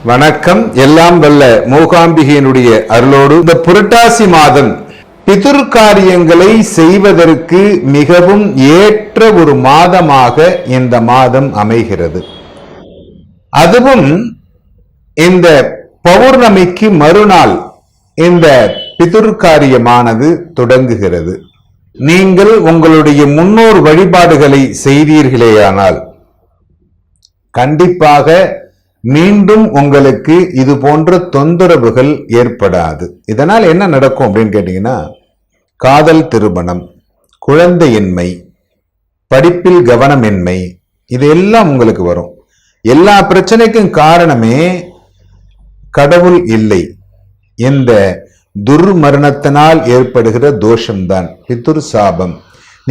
வணக்கம். எல்லாம் வல்ல மூகாம்பிகையினுடைய அருளோடு இந்த புரட்டாசி மாதம் பிதுர் காரியங்களை செய்வதற்கு மிகவும் ஏற்ற ஒரு மாதமாக இந்த மாதம் அமைகிறது. அதுவும் இந்த பௌர்ணமிக்கு மறுநாள் இந்த பிதுர் காரியமானது தொடங்குகிறது. நீங்கள் உங்களுடைய முன்னோர் வழிபாடுகளை செய்தீர்களேயானால் கண்டிப்பாக மீண்டும் உங்களுக்கு இது போன்ற தொந்தரவுகள் ஏற்படாது. இதனால் என்ன நடக்கும் அப்படின்னு கேட்டீங்கன்னா, காதல் திருமணம், குழந்தையின்மை, படிப்பில் கவனமின்மை, இது எல்லாம் உங்களுக்கு வரும். எல்லா பிரச்சனைக்கும் காரணமே கடவுள் இல்லை, இந்த துர்மரணத்தினால் ஏற்படுகிற தோஷம்தான், பிதுர் சாபம்.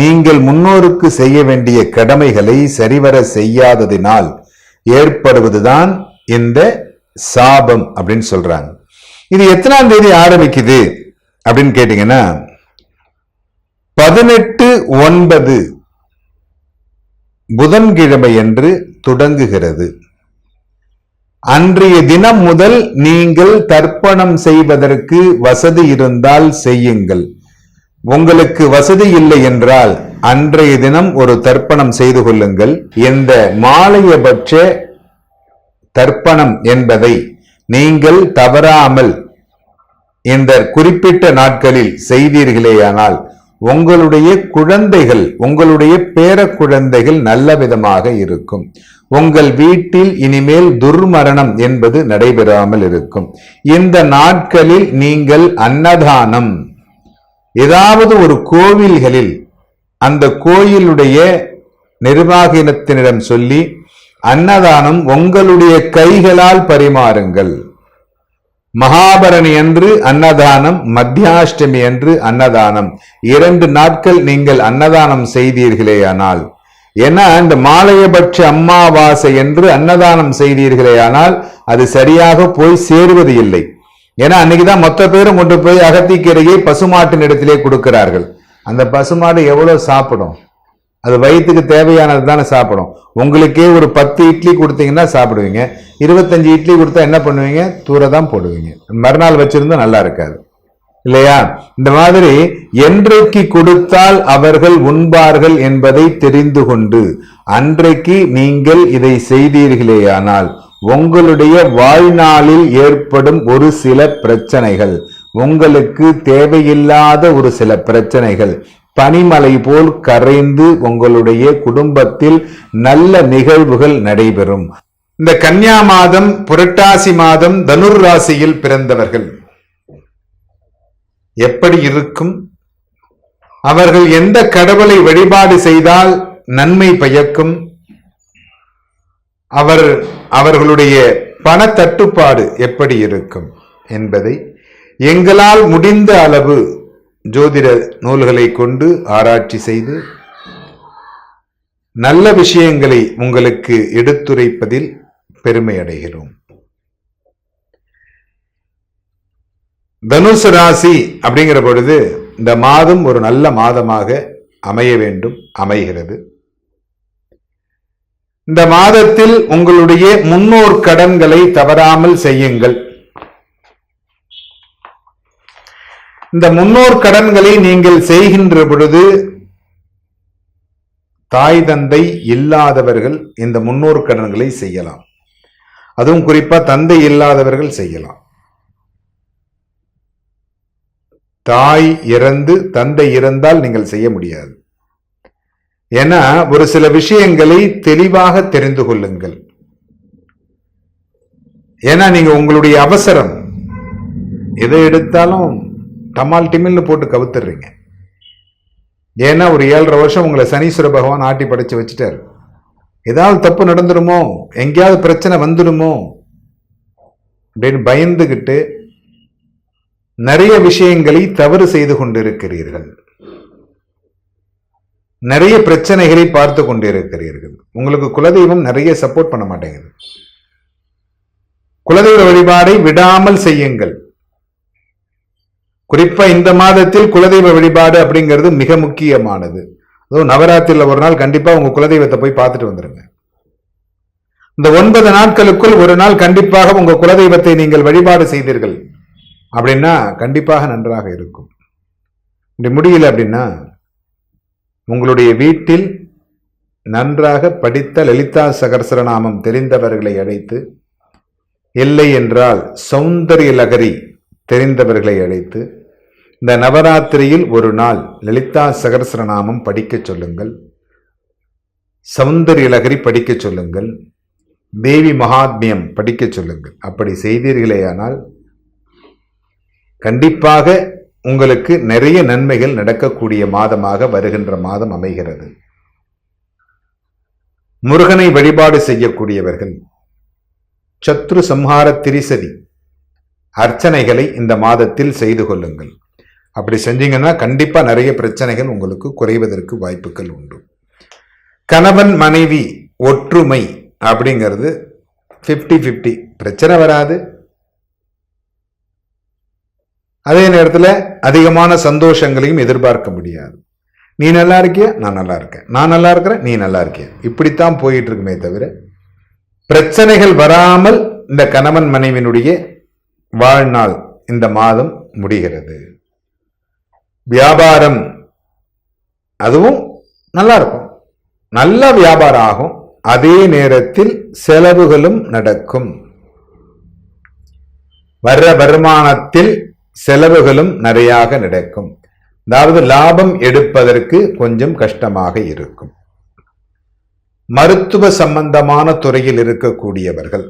நீங்கள் முன்னோருக்கு செய்ய வேண்டிய கடமைகளை சரிவர செய்யாததினால் ஏற்படுவதுதான் இந்த சாபம் அப்படின்னு சொல்றாங்க. இது எத்தனாம் தேதி ஆரம்பிக்குது அப்படின்னு கேட்டீங்கன்னா, 18/9 புதன்கிழமை என்று தொடங்குகிறது. அன்றைய தினம் முதல் நீங்கள் தர்ப்பணம் செய்வதற்கு வசதி இருந்தால் செய்யுங்கள். உங்களுக்கு வசதி இல்லை என்றால் அன்றைய தினம் ஒரு தர்ப்பணம் செய்து கொள்ளுங்கள். இந்த மாலையபட்ச தர்ப்பணம் என்பதை நீங்கள் தவறாமல் இந்த குறிப்பிட்ட நாட்களில் செய்தீர்களேயானால் உங்களுடைய குழந்தைகள், உங்களுடைய பேர குழந்தைகள் நல்ல விதமாக இருக்கும். உங்கள் வீட்டில் இனிமேல் துர்மரணம் என்பது நடைபெறாமல் இருக்கும். இந்த நாட்களில் நீங்கள் அன்னதானம், ஏதாவது ஒரு கோவில்களில் அந்த கோயிலுடைய நிர்வாகத்தினிடம் சொல்லி அன்னதானம் உங்களுடைய கைகளால் பரிமாறுங்கள். மகாபரணி அன்று அன்னதானம், மத்தியாஷ்டமி அன்று அன்னதானம், 2 நாட்கள் நீங்கள் அன்னதானம் செய்தீர்களேயானால், ஏன்னா இந்த மாலையபட்ச அம்மாவாசை என்று அன்னதானம் செய்தீர்களேயானால் அது சரியாக போய் சேருவது இல்லை. ஏன்னா அன்னைக்குதான் மொத்த பேரும் கொண்டு போய் அகத்திக்கீரையை பசுமாட்டின் இடத்திலே கொடுக்கிறார்கள். அந்த பசுமாடு எவ்வளவு சாப்பிடும்? அது வயிற்றுக்கு தேவையானது தானே சாப்பிடும். உங்களுக்கே ஒரு 10 இட்லி கொடுத்தீங்கன்னா சாப்பிடுவீங்க. 25 இட்லி கொடுத்தா என்ன பண்ணுவீங்க? தூர தான் போடுவீங்க. மறுநாள் வச்சிருந்தா நல்லா இருக்காது இல்லையா? இந்த மாதிரி என்றைக்கு கொடுத்தால் அவர்கள் உண்பார்கள் என்பதை தெரிந்து கொண்டு அன்றைக்கு நீங்கள் இதை செய்தீர்களேயானால் உங்களுடைய வாழ்நாளில் ஏற்படும் ஒரு சில பிரச்சனைகள், உங்களுக்கு தேவையில்லாத ஒரு சில பிரச்சனைகள் பனிமலை போல் கரைந்து உங்களுடைய குடும்பத்தில் நல்ல நிகழ்வுகள் நடைபெறும். இந்த கன்னியா மாதம், புரட்டாசி மாதம் தனுர் ராசியில் பிறந்தவர்கள் எப்படி இருக்கும்? அவர்கள் எந்த கடவுளை வழிபாடு செய்தால் நன்மை பயக்கும்? அவர்களுடைய பண தட்டுப்பாடு எப்படி இருக்கும் என்பதை எங்களால் முடிந்த அளவு ஜோதிட நூல்களை கொண்டு ஆராய்ச்சி செய்து நல்ல விஷயங்களை உங்களுக்கு எடுத்துரைப்பதில் பெருமை அடைகிறோம். தனுசு ராசி அப்படிங்கிற பொழுது இந்த மாதம் ஒரு நல்ல மாதமாக அமைய வேண்டும், அமைகிறது. இந்த மாதத்தில் உங்களுடைய முன்னோர் கடன்களை தவறாமல் செய்யுங்கள். இந்த முன்னோர் கடன்களை நீங்கள் செய்கின்ற பொழுது தாய் தந்தை இல்லாதவர்கள் இந்த முன்னோர் கடன்களை செய்யலாம். அதுவும் குறிப்பா தந்தை இல்லாதவர்கள் செய்யலாம். தாய் இறந்து தந்தை இறந்தால் நீங்கள் செய்ய முடியாது. ஏன்னா ஒரு சில விஷயங்களை தெளிவாக தெரிந்து கொள்ளுங்கள். ஏன்னா நீங்க உங்களுடைய அவசரம் எதை எடுத்தாலும் டமால் டிமில்னு போட்டு கவுத்துறீங்க. ஏன்னா ஒரு 7.5 வருஷம் உங்களை சனீஸ்வர பகவான் ஆட்டி படைச்சு வச்சுட்டாரு. ஏதாவது தப்பு நடந்துருமோ, எங்கேயாவது பிரச்சனை வந்துடுமோ அப்படின்னு பயந்துகிட்டு நிறைய விஷயங்களை தவறு செய்து கொண்டிருக்கிறீர்கள். நிறைய பிரச்சனைகளை பார்த்து கொண்டிருக்கிறீர்கள். உங்களுக்கு குலதெய்வம் நிறைய சப்போர்ட் பண்ண மாட்டேங்குது. குலதெய்வ வழிபாடை விடாமல் செய்யுங்கள். குறிப்பா இந்த மாதத்தில் குலதெய்வ வழிபாடு அப்படிங்கிறது மிக முக்கியமானது. நவராத்திரில ஒரு நாள் கண்டிப்பா உங்க குலதெய்வத்தை போய் பார்த்துட்டு வந்துருங்க. இந்த 9 நாட்களுக்குள் ஒரு நாள் கண்டிப்பாக உங்க குலதெய்வத்தை நீங்கள் வழிபாடு செய்தீர்கள் அப்படின்னா கண்டிப்பாக நன்றாக இருக்கும். இப்படி முடியல அப்படின்னா உங்களுடைய வீட்டில் நன்றாக படித்த லலிதா சகஸ்ரநாமம் தெரிந்தவர்களை அழைத்து, இல்லை என்றால் சௌந்தரிய லகரி தெரிந்தவர்களை அழைத்து இந்த நவராத்திரியில் ஒரு நாள் லலிதா சகஸ்ரநாமம் படிக்க சொல்லுங்கள், சௌந்தரிய லகரி படிக்க சொல்லுங்கள், தேவி மகாத்மியம் படிக்க சொல்லுங்கள். அப்படி செய்தீர்களேயானால் கண்டிப்பாக உங்களுக்கு நிறைய நன்மைகள் நடக்கக்கூடிய மாதமாக வருகின்ற மாதம் அமைகிறது. முருகனை வழிபாடு செய்யக்கூடியவர்கள் சத்ரு சம்ஹார திரிசதி அர்ச்சனைகளை இந்த மாதத்தில் செய்து கொள்ளுங்கள். அப்படி செஞ்சீங்கன்னா கண்டிப்பா நிறைய பிரச்சனைகள் உங்களுக்கு குறைவதற்கு வாய்ப்புகள் உண்டு. கணவன் மனைவி ஒற்றுமை அப்படிங்கிறது 50-50, பிரச்சனை வராது. அதே நேரத்தில் அதிகமான சந்தோஷங்களையும் எதிர்பார்க்க முடியாது. நீ நல்லா இருக்கிய, நான் நல்லா இருக்கேன், நான் நல்லா இருக்கிறேன், நீ நல்லா இருக்கிய, இப்படித்தான் போயிட்டு இருக்குமே தவிர பிரச்சனைகள் வராமல் இந்த கணவன் மனைவியினுடைய வாழ்நாள் இந்த மாதம் முடிகிறது. வியாபாரம் அதுவும் நல்லா இருக்கும், நல்ல வியாபாரம் ஆகும். அதே நேரத்தில் செலவுகளும் நடக்கும். வர்ற வருமானத்தில் செலவுகளும் நிறையாக நடக்கும். அதாவது லாபம் எடுப்பதற்கு கொஞ்சம் கஷ்டமாக இருக்கும். மருத்துவ சம்பந்தமான துறையில் இருக்கக்கூடியவர்கள்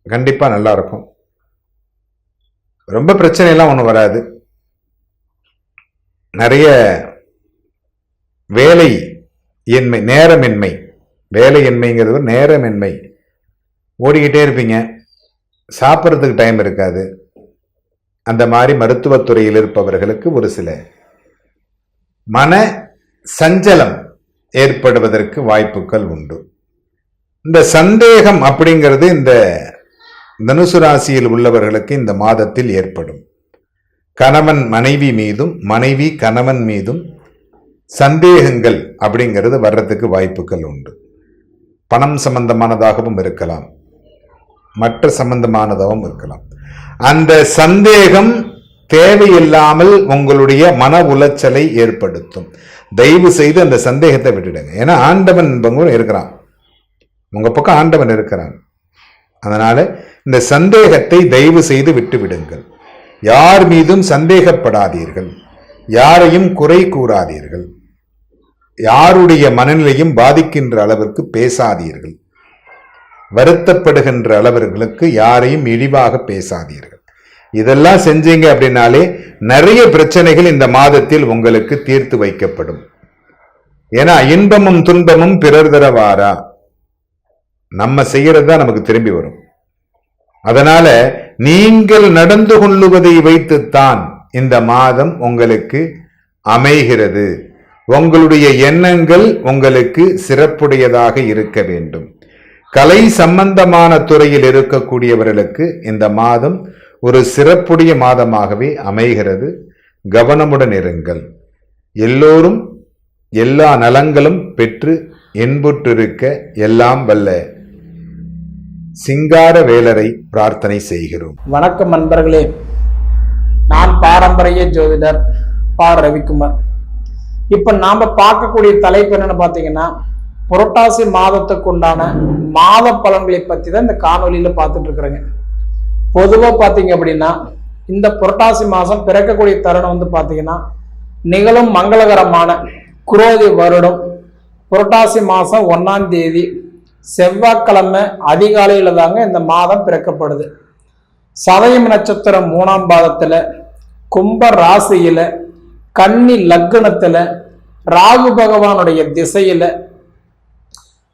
கண்டிப்பா நல்லா இருக்கும். ரொம்ப பிரச்சனை எல்லாம் ஒன்றும் வராது. நிறைய வேலை இன்மை, நேரமின்மை, வேலையின்மைங்கிறது நேரமின்மை, ஓடிக்கிட்டே இருப்பீங்க, சாப்பிட்றதுக்கு டைம் இருக்காது. அந்த மாதிரி மருத்துவத்துறையில் இருப்பவர்களுக்கு ஒரு சில மன சஞ்சலம் ஏற்படுவதற்கு வாய்ப்புகள் உண்டு. இந்த சந்தேகம் அப்படிங்கிறது இந்த தனுசு ராசியில் உள்ளவர்களுக்கு இந்த மாதத்தில் ஏற்படும். கணவன் மனைவி மீதும் மனைவி கணவன் மீதும் சந்தேகங்கள் அப்படிங்கிறது வர்றதுக்கு வாய்ப்புகள் உண்டு. பணம் சம்பந்தமானதாகவும் இருக்கலாம், மற்ற சம்பந்தமானதாகவும் இருக்கலாம். அந்த சந்தேகம் தேவையில்லாமல் உங்களுடைய மன உளைச்சலை ஏற்படுத்தும். தயவு செய்து அந்த சந்தேகத்தை விட்டுடுங்க. ஏன்னா ஆண்டவன் இருக்கிறான், உங்க பக்கம் ஆண்டவன் இருக்கிறான். அதனால இந்த சந்தேகத்தை தயவு செய்து விட்டு விடுங்கள். யார் மீதும் சந்தேகப்படாதீர்கள், யாரையும் குறை கூறாதீர்கள், யாருடைய மனநிலையும் பாதிக்கின்ற அளவிற்கு பேசாதீர்கள், வருத்தப்படுகின்ற அளவர்களுக்கு யாரையும் இழிவாக பேசாதீர்கள். இதெல்லாம் செஞ்சீங்க அப்படின்னாலே நிறைய பிரச்சனைகள் இந்த மாதத்தில் உங்களுக்கு தீர்த்து வைக்கப்படும். ஏன்னா இன்பமும் துன்பமும் பிறர் தரவாரா, நம்ம செய்யறது தான் நமக்கு திரும்பி வரும். அதனால நீங்கள் நடந்து கொள்ளுவதை வைத்துத்தான் இந்த மாதம் உங்களுக்கு அமைகிறது. உங்களுடைய எண்ணங்கள் உங்களுக்கு சிறப்புடையதாக இருக்க வேண்டும். கலை சம்பந்தமான துறையில் இருக்கக்கூடியவர்களுக்கு இந்த மாதம் ஒரு சிறப்புடைய மாதமாகவே அமைகிறது. கவனமுடன் இருங்கள். எல்லோரும் எல்லா நலங்களும் பெற்று இன்புற்றிருக்க எல்லாம் வல்ல சிங்கார வேலரை பிரார்த்தனை செய்கிறோம். வணக்கம் நண்பர்களே, நான் பாரம்பரிய ஜோதிடர் பா. ரவிக்குமார். இப்ப நாம பார்க்கக்கூடிய தலைப்பு என்னன்னு பாத்தீங்கன்னா, புரட்டாசி மாதத்துக்கு உண்டான மாத பலன்களை பத்தி தான் இந்த காணொலியில பார்த்துட்டு இருக்கிறேங்க. பொதுவா பாத்தீங்க அப்படின்னா இந்த புரட்டாசி மாசம் பிறக்கக்கூடிய தருணம் பாத்தீங்கன்னா நிகழும் மங்களகரமான குரோதி வருடம் புரட்டாசி மாசம் 1ஆம் தேதி செவ்வாய்க்கிழமை அதிகாலையில தாங்க இந்த மாதம் பிறக்கப்படுது. சதயம் நட்சத்திரம் 3ஆம் பாதத்துல, கும்ப ராசியில, கன்னி லக்னத்துல, ராகு பகவானுடைய திசையில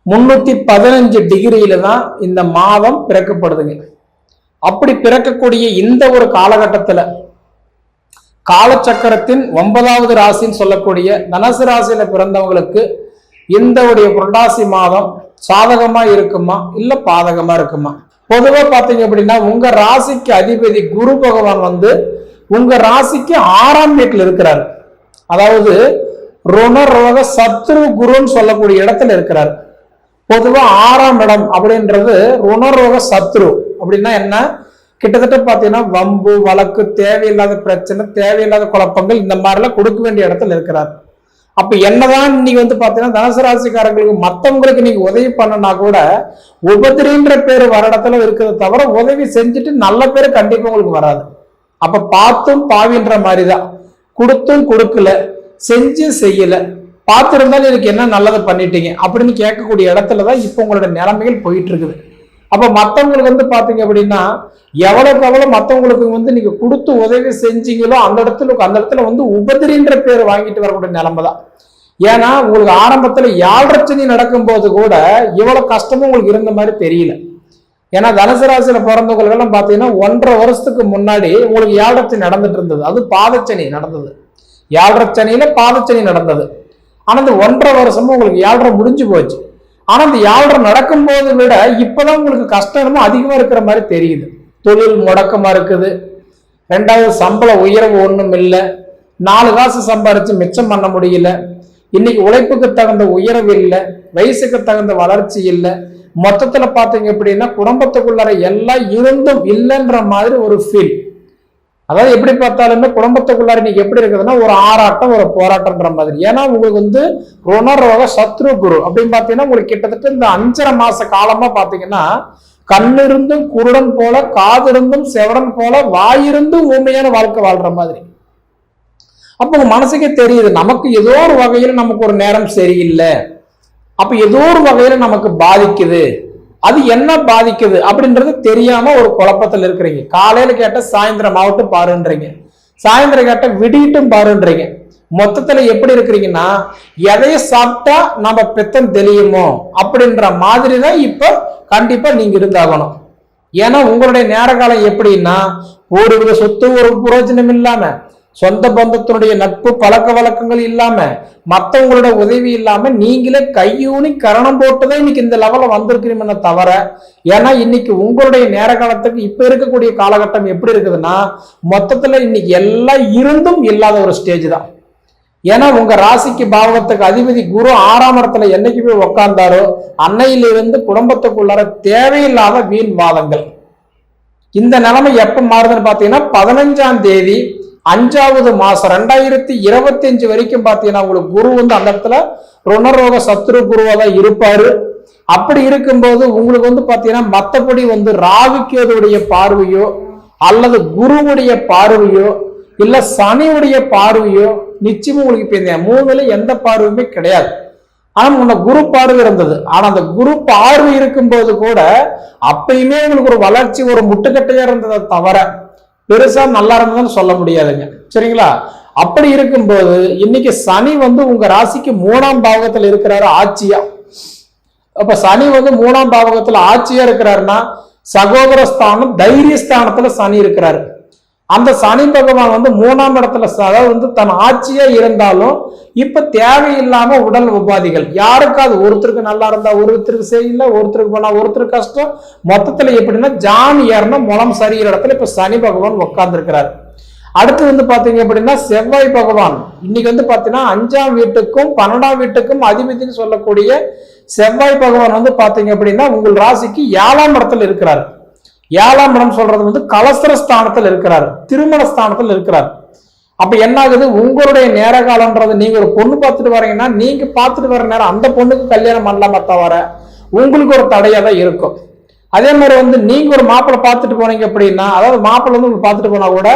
315 டிகிரியில தான் இந்த மாதம் பிறக்கப்படுதுங்க. அப்படி பிறக்கக்கூடிய இந்த ஒரு காலகட்டத்துல காலச்சக்கரத்தின் 9வது ராசின்னு சொல்லக்கூடிய தனுசு ராசியில பிறந்தவங்களுக்கு இந்த உடைய புரட்டாசி மாதம் சாதகமா இருக்குமா இல்ல பாதகமா இருக்குமா? பொதுவா பாத்தீங்க அப்படின்னா உங்க ராசிக்கு அதிபதி குரு பகவான் உங்க ராசிக்கு 6ஆம் வீட்டுல இருக்கிறார். அதாவது ருண ரோக சத்ரு குருன்னு சொல்லக்கூடிய இடத்துல இருக்கிறார். பொதுவா 6ஆம் இடம் அப்படின்றது ருணரோக சத்ரு. அப்படின்னா என்ன, கிட்டத்தட்ட பாத்தீங்கன்னா வம்பு வழக்கு, தேவையில்லாத பிரச்சனை, தேவையில்லாத குழப்பங்கள், இந்த மாதிரி எல்லாம் கொடுக்க வேண்டிய இடத்துல இருக்கிறார். அப்ப என்னதான் நீங்க பாத்தீங்கன்னா தனுசு ராசிக்காரங்களுக்கு மத்தவங்களுக்கு நீங்க உதவி பண்ணனா கூட உபதிரின்ற பேரு வர இடத்துல இருக்கிறத தவிர உதவி செஞ்சுட்டு நல்ல பேரு கண்டிப்பா உங்களுக்கு வராது. அப்ப பார்த்தும் பாவின்ற மாதிரிதான், கொடுத்தும் கொடுக்கல, செஞ்சும் செய்யல, பார்த்திருந்தாலும் எனக்கு என்ன நல்லதை பண்ணிட்டீங்க அப்படின்னு கேட்கக்கூடிய இடத்துலதான் இப்ப உங்களோட நிலைமைகள் போயிட்டு இருக்குது. அப்ப மத்தவங்களுக்கு பாத்தீங்க அப்படின்னா எவ்வளவுக்கு எவ்வளவு மத்தவங்களுக்கு நீங்க கொடுத்து உதவி செஞ்சீங்களோ அந்த இடத்துல உபதிரின்ற பேர் வாங்கிட்டு வரக்கூடிய நிலைமை தான். ஏன்னா உங்களுக்கு ஆரம்பத்துல 7.5 சனி நடக்கும் போது கூட இவ்வளவு கஷ்டமும் உங்களுக்கு இருந்த மாதிரி தெரியல. ஏன்னா தனுசு ராசியில பிறந்தவங்களுக்கு எல்லாம் பாத்தீங்கன்னா 1.5 வருஷத்துக்கு முன்னாடி உங்களுக்கு 7.5 சனி நடந்துட்டு இருந்தது. அது பாதச்சனி நடந்தது, 7.5 சனியில பாதச்சனி நடந்தது. ஆனா இந்த 1.5 வருஷமும் உங்களுக்கு 7.5 முடிஞ்சு போச்சு. ஆனா இந்த 7.5 நடக்கும் போது விட இப்பதான் உங்களுக்கு கஷ்டமும் அதிகமா இருக்கிற மாதிரி தெரியுது. தொழில் முடக்கமா இருக்குது, 2வது சம்பள உயர்வு ஒண்ணும் இல்லை, 4 காசு சம்பாரிச்சு மிச்சம் பண்ண முடியல, இன்னைக்கு உழைப்புக்கு தகுந்த உயர்வு இல்லை, வயசுக்கு தகுந்த வளர்ச்சி இல்லை, மொத்தத்துல பாத்தீங்க அப்படின்னா குடும்பத்துக்குள்ளார எல்லாம் இருந்தும் இல்லைன்ற மாதிரி ஒரு ஃபீல். அதாவது எப்படி பார்த்தாலுமே குடும்பத்துக்குள்ளார இன்னைக்கு எப்படி இருக்குதுன்னா ஒரு ஆராட்டம், ஒரு போராட்டம்ன்ற மாதிரி. ஏன்னா உங்களுக்கு ருணரோக சத்ரு குரு அப்படின்னு பாத்தீங்கன்னா உங்களுக்கு கிட்டத்தட்ட இந்த 5.5 மாச காலமா பாத்தீங்கன்னா கண்ணிருந்தும் குருடன் போல, காதிருந்தும் செவடன் போல, வாயிருந்தும் ஊமையான வாழ்க்கை வாழ்ற மாதிரி. அப்ப உங்க மனசுக்கே தெரியுது நமக்கு ஏதோ ஒரு வகையில நமக்கு ஒரு நேரம் சரியில்லை, அப்ப ஏதோ ஒரு வகையில நமக்கு பாதிக்குது. அது என்ன பாதிக்குது அப்படின்றது தெரியாம ஒரு குழப்பத்தில் இருக்கிறீங்க. காலையில கேட்ட சாயந்தரம் ஆகட்டும் பாருன்றீங்க, சாயந்தரம் கேட்ட விடிட்டும் பாருன்றீங்க. மொத்தத்துல எப்படி இருக்கிறீங்கன்னா எதைய சாப்பிட்டா நம்ம பெத்தம் தெளியுமோ அப்படின்ற மாதிரி தான் இப்ப கண்டிப்பா நீங்க இருந்தாகணும். ஏன்னா உங்களுடைய நேர காலம் எப்படின்னா ஒரு வித சொத்து ஒரு பிரயோஜனம் இல்லாம, சொந்த பந்தத்தினுடைய நட்பு பழக்க வழக்கங்கள் இல்லாம, மற்றவங்களோட உதவி இல்லாம நீங்களே கையூனி கரணம் போட்டுதான் இன்னைக்கு இந்த லெவல வந்திருக்கிறீங்க தவிர. ஏன்னா இன்னைக்கு உங்களுடைய நேர காலத்துக்கு இப்ப இருக்கக்கூடிய காலகட்டம் எப்படி இருக்குதுன்னா மொத்தத்துல இன்னைக்கு எல்லாம் இருந்தும் இல்லாத ஒரு ஸ்டேஜ் தான். ஏன்னா உங்க ராசிக்கு பாவகத்துக்கு அதிபதி குரு 6ஆம் இடத்துல என்னைக்கு போய் உட்கார்ந்தாரோ அன்னையிலிருந்து குடும்பத்துக்குள்ளார தேவையில்லாத வீண் வாதங்கள். இந்த நிலைமை எப்ப மாறுதுன்னு பாத்தீங்கன்னா 15ஆம் தேதி 5வது மாசம் 2025 வரைக்கும் பாத்தீங்கன்னா உங்களுக்கு குரு அந்த இடத்துல ருணரோக சத்ரு குருவா தான் இருப்பாரு. அப்படி இருக்கும்போது உங்களுக்கு பாத்தீங்கன்னா மத்தபடி ராகுக்கேதுடைய பார்வையோ அல்லது குருவுடைய பார்வையோ இல்ல சனியுடைய பார்வையோ நிச்சயமா உங்களுக்கு இப்ப இந்த 3ல எந்த பார்வையுமே கிடையாது. ஆனா முன்ன குரு பார்வை இருந்தது. ஆனா அந்த குரு பார்வை இருக்கும்போது கூட அப்பயுமே உங்களுக்கு ஒரு வளர்ச்சி ஒரு முட்டுக்கட்டையா இருந்ததை தவிர பெருசா நல்லா இருந்ததுன்னு சொல்ல முடியாதுங்க. சரிங்களா? அப்படி இருக்கும்போது இன்னைக்கு சனி உங்க ராசிக்கு 3ஆம் பாவகத்துல இருக்கிறாரு ஆட்சியா. அப்ப சனி 3ஆம் பாவகத்துல ஆட்சியா இருக்கிறாருன்னா சகோதரஸ்தானம் தைரியஸ்தானத்துல சனி இருக்கிறாரு. அந்த சனி பகவான் 3ஆம் இடத்துல அதாவது தன் ஆட்சியா இருந்தாலும் இப்ப தேவையில்லாம உடல் உபாதிகள் யாருக்காவது ஒருத்தருக்கு நல்லா இருந்தா ஒருத்தருக்கு சரியில்லை, ஒருத்தருக்கு போனா ஒருத்தருக்கு கஷ்டம். மொத்தத்துல எப்படின்னா ஜான் ஏறனா முளம் சரிகிற இடத்துல இப்ப சனி பகவான் உட்கார்ந்து இருக்கிறார். அடுத்து பாத்தீங்க அப்படின்னா செவ்வாய் பகவான் இன்னைக்கு பாத்தீங்கன்னா 5ஆம் வீட்டுக்கும் 12ஆம் வீட்டுக்கும் அதிபதினு சொல்லக்கூடிய செவ்வாய் பகவான் பாத்தீங்க அப்படின்னா உங்கள் ராசிக்கு 7ஆம் இடத்துல இருக்கிறார். 7ஆம் இடம் சொல்றது கலஸ்திர ஸ்தானத்தில் இருக்கிறார், திருமண ஸ்தானத்தில் இருக்கிறார். அப்ப என்ன ஆகுது, உங்களுடைய நேர காலம்ன்றது நீங்க ஒரு பொண்ணு பார்த்துட்டு வரீங்கன்னா நீங்க பார்த்துட்டு வர நேரம் அந்த பொண்ணுக்கு கல்யாணம் பண்ணலாமா தவிர உங்களுக்கு ஒரு தடையா தான் இருக்கும். அதே மாதிரி நீங்க ஒரு மாப்பிள்ளை பார்த்துட்டு போனீங்க அப்படின்னா, அதாவது மாப்பிள்ளை உங்களுக்கு பார்த்துட்டு போனா கூட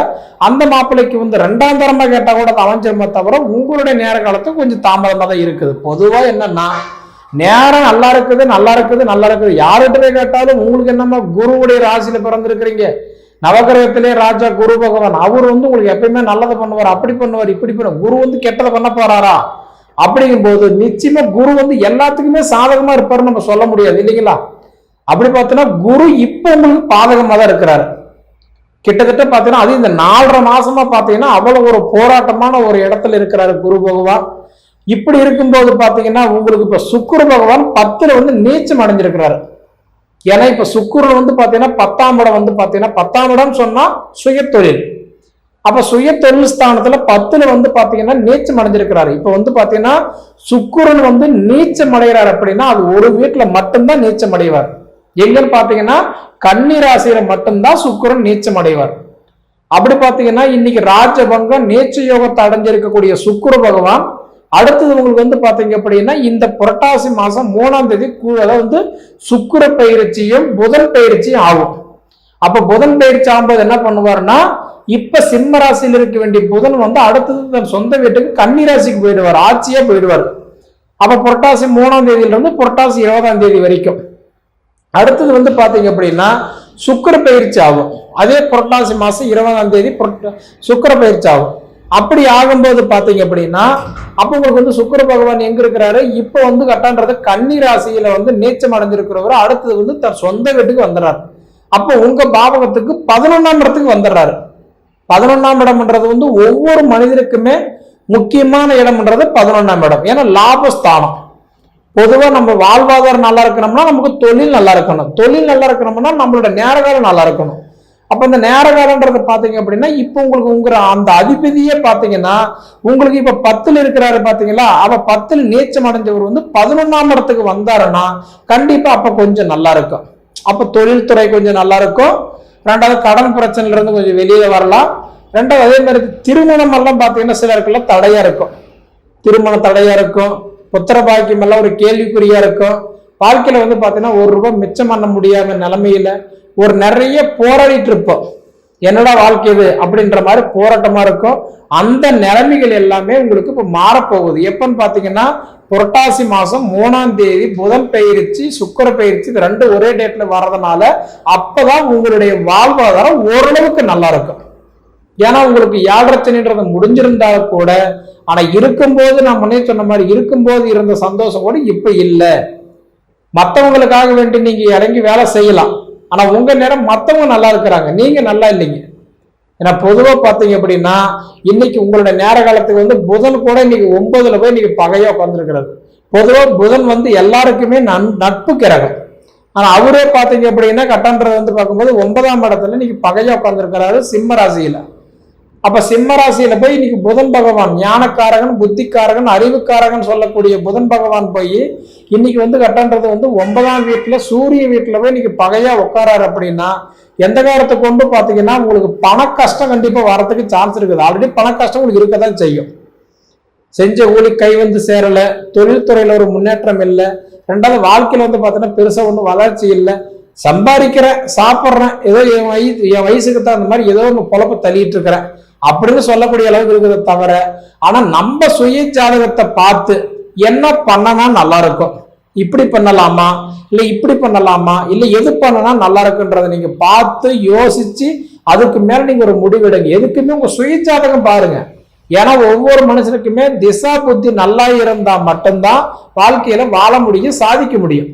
அந்த மாப்பிள்ளைக்கு 2ஆம் தரமா கேட்டா கூட அமைஞ்சிருமே தவிர உங்களுடைய நேர காலத்துக்கு கொஞ்சம் தாமதமா தான் இருக்குது. பொதுவா என்னன்னா நேரம் நல்லா இருக்குது நல்லா இருக்குது நல்லா இருக்குது யார்கிட்ட கேட்டாலும் உங்களுக்கு என்னமா குருவுடைய ராசியில பிறந்திருக்கிறீங்க, நவகிரகத்திலே ராஜா குரு பகவான், அவர் உங்களுக்கு எப்பயுமே நல்லதை பண்ணுவார், அப்படி பண்ணுவார் இப்படி பண்ணுவார். குரு கெட்டதை பண்ண போறாரா அப்படிங்கும் போது நிச்சயமா குரு எல்லாத்துக்குமே சாதகமா இருப்பாருன்னு நம்ம சொல்ல முடியாது இல்லைங்களா? அப்படி பார்த்தோன்னா குரு இப்ப உங்களுக்கு பாதகமா தான் இருக்கிறாரு. கிட்டத்தட்ட பாத்தீங்கன்னா அது இந்த 4.5 மாசமா பாத்தீங்கன்னா அவ்வளவு ஒரு போராட்டமான ஒரு இடத்துல இருக்கிறாரு குரு பகவான். இப்படி இருக்கும்போது பாத்தீங்கன்னா உங்களுக்கு இப்ப சுக்கிர பகவான் 10ல நீச்சம் அடைஞ்சிருக்கிறாரு. ஏன்னா இப்ப சுக்கிரன் பாத்தீங்கன்னா 10ஆம் இடம் பாத்தீங்கன்னா 10ஆம் இடம் சொன்னா சுய தொழில். அப்ப சுய தொழில் ஸ்தானத்துல 10ல வந்து பாத்தீங்கன்னா நீச்சம் அடைஞ்சிருக்கிறாரு. இப்ப வந்து பாத்தீங்கன்னா சுக்கிரன் வந்து நீச்சம் அடைகிறார் அப்படின்னா அது ஒரு வீட்டுல மட்டும்தான் நீச்சம் அடைவார். எங்கன்னு பாத்தீங்கன்னா கன்னி ராசியில மட்டும்தான் சுக்கிரன் நீச்சம் அடைவார். அப்படி பாத்தீங்கன்னா இன்னைக்கு ராஜபங்கம் நீச்ச யோகத்தை அடைஞ்சிருக்கக்கூடிய சுக்கிர பகவான் அடுத்தது உங்களுக்கு வந்து பாத்தீங்க அப்படின்னா இந்த புரட்டாசி மாசம் 3ஆம் தேதி வந்து சுக்கிர பயிற்சியும் புதன் பயிற்சியும் ஆகும். அப்ப புதன் பயிற்சி ஆகும்போது என்ன பண்ணுவாருன்னா இப்ப சிம்ம ராசியில் இருக்க வேண்டிய புதன் வந்து அடுத்தது தன் சொந்த வீட்டுக்கு கன்னி ராசிக்கு போயிடுவார், ஆட்சியா போயிடுவார். அப்ப புரட்டாசி 3ஆம் தேதியில இருந்து புரட்டாசி 20ஆம் தேதி வரைக்கும். அடுத்தது வந்து பாத்தீங்க அப்படின்னா சுக்கிர பயிற்சி ஆகும். அதே புரட்டாசி மாசம் 20ஆம் தேதி சுக்கிர பயிற்சி ஆகும். அப்படி ஆகும்போது பாத்தீங்க அப்படின்னா அப்ப உங்களுக்கு வந்து சுக்கிர பகவான் எங்க இருக்கிறாரு, இப்ப வந்து கட்டான்றது கன்னி ராசியில வந்து நீச்சம் அடைஞ்சிருக்கிறவர் அடுத்தது வந்து தன் சொந்த வீட்டுக்கு வந்துடுறாரு. அப்போ உங்க பாவகத்துக்கு 11ஆம் இடத்துக்கு வந்துடுறாரு. 11ஆம் இடம்ன்றது வந்து ஒவ்வொரு மனிதனுக்குமே முக்கியமான இடம்ன்றது 11ஆம் இடம். ஏன்னா லாபஸ்தானம். பொதுவா நம்ம வாழ்வாதாரம் நல்லா இருக்கணும்னா நமக்கு தொழில் நல்லா இருக்கணும், தொழில் நல்லா இருக்கணும்னா நம்மளோட நேரகாலம் நல்லா இருக்கணும். அப்ப இந்த நேரகாலன்றது பாத்தீங்க அப்படின்னா இப்ப உங்களுக்கு உங்க அந்த அதிபதியே பாத்தீங்கன்னா உங்களுக்கு இப்ப 10ல் இருக்கிறாரு பாத்தீங்களா, அவ 10ல் நீச்சம் அடைஞ்சவர் வந்து 11ஆம் இடத்துக்கு வந்தாருன்னா கண்டிப்பா அப்ப கொஞ்சம் நல்லா இருக்கும். அப்ப தொழில்துறை கொஞ்சம் நல்லா இருக்கும். ரெண்டாவது கடன் பிரச்சனைல இருந்து கொஞ்சம் வெளியில வரலாம். ரெண்டாவது அதே மாதிரி திருமணம் எல்லாம் பாத்தீங்கன்னா சிலருக்குள்ள தடையா இருக்கும், திருமண தடையா இருக்கும், புத்திர பாக்கியம் எல்லாம் ஒரு கேள்விக்குறியா இருக்கும். வாழ்க்கையில வந்து பாத்தீங்கன்னா ₹1 மிச்சம் பண்ண முடியாம நிலைமையில ஒரு நிறைய போராடிட்டு இருப்போம். என்னடா வாழ்க்கை இது அப்படின்ற மாதிரி போராட்டமா இருக்கும். அந்த நிலைமைகள் எல்லாமே உங்களுக்கு இப்ப மாறப்போகுது. எப்பன்னு பாத்தீங்கன்னா புரட்டாசி மாசம் 3ஆம் தேதி புதன் பயிற்சி சுக்கிர பயிற்சி இது 2 ஒரே டேட்ல வர்றதுனால அப்பதான் உங்களுடைய வாழ்வாதாரம் ஓரளவுக்கு நல்லா இருக்கும். ஏன்னா உங்களுக்கு யாழ்ரச்சனைன்றது முடிஞ்சிருந்தா கூட ஆனா இருக்கும்போது நான் முன்னே சொன்ன மாதிரி இருக்கும்போது இருந்த சந்தோஷம் கூட இப்ப இல்லை. மற்றவங்களுக்காக வேண்டி நீங்க இறங்கி வேலை செய்யலாம், ஆனா உங்க நேரம் மத்தவங்க நல்லா இருக்கிறாங்க, நீங்க நல்லா இல்லைங்க. ஏன்னா பொதுவா பாத்தீங்க அப்படின்னா இன்னைக்கு உங்களுடைய நேர காலத்துக்கு வந்து புதன் கூட இன்னைக்கு 9ல போய் இன்னைக்கு பகையா உட்கார்ந்துருக்கிறாரு. பொதுவா புதன் வந்து எல்லாருக்குமே நட்பு கிரகம். ஆனா அவரே பாத்தீங்க அப்படின்னா கட்டன்றது வந்து பார்க்கும்போது 9ஆம் இடத்துல இன்னைக்கு பகையா உட்கார்ந்துருக்கிறாரு சிம்ம ராசியில. அப்ப சிம்ம ராசியில போய் இன்னைக்கு புதன் பகவான் ஞானக்காரகன் புத்திக்காரகன் அறிவுக்காரகன் சொல்லக்கூடிய புதன் பகவான் போய் இன்னைக்கு வந்து கட்டன்றது வந்து 9ஆம் வீட்டுல சூரிய வீட்டுல போய் இன்னைக்கு பகையா உட்காராரு அப்படின்னா எந்த காலத்தை கொண்டு பாத்தீங்கன்னா உங்களுக்கு பண கஷ்டம் கண்டிப்பா வரதுக்கு சான்ஸ் இருக்குது. ஆல்ரெடி பண கஷ்டம் உங்களுக்கு இருக்கதான் செய்யும். செஞ்ச ஊழி கை வந்து சேரல, தொழில்துறையில ஒரு முன்னேற்றம் இல்லை, ரெண்டாவது வாழ்க்கையில வந்து பாத்தீங்கன்னா பெருசா ஒன்றும் வளர்ச்சி இல்லை, சம்பாதிக்கிறேன் சாப்பிட்றேன் ஏதோ என் வயசுக்கு தான் அந்த மாதிரி ஏதோ ஒன்று பொழப்ப தள்ளிட்டு இருக்கிறேன் அப்படின்னு சொல்லக்கூடிய அளவுக்கு இருக்கிறத தவிர ஆனா நம்ம சுய ஜாதகத்தை பார்த்து என்ன பண்ணனா நல்லா இருக்கும், இப்படி பண்ணலாமா இல்ல இப்படி பண்ணலாமா இல்ல எது பண்ணனா நல்லா இருக்குன்றதை நீங்க பார்த்து யோசிச்சு அதுக்கு மேல நீங்க ஒரு முடிவெடுங்க. எதுக்குமே உங்க சுய ஜாதகம் பாருங்க. ஏன்னா ஒவ்வொரு மனுஷனுக்குமே திசா புத்தி நல்லா இருந்தா மட்டும்தான் வாழ்க்கையில வாழ முடியும், சாதிக்க முடியும்.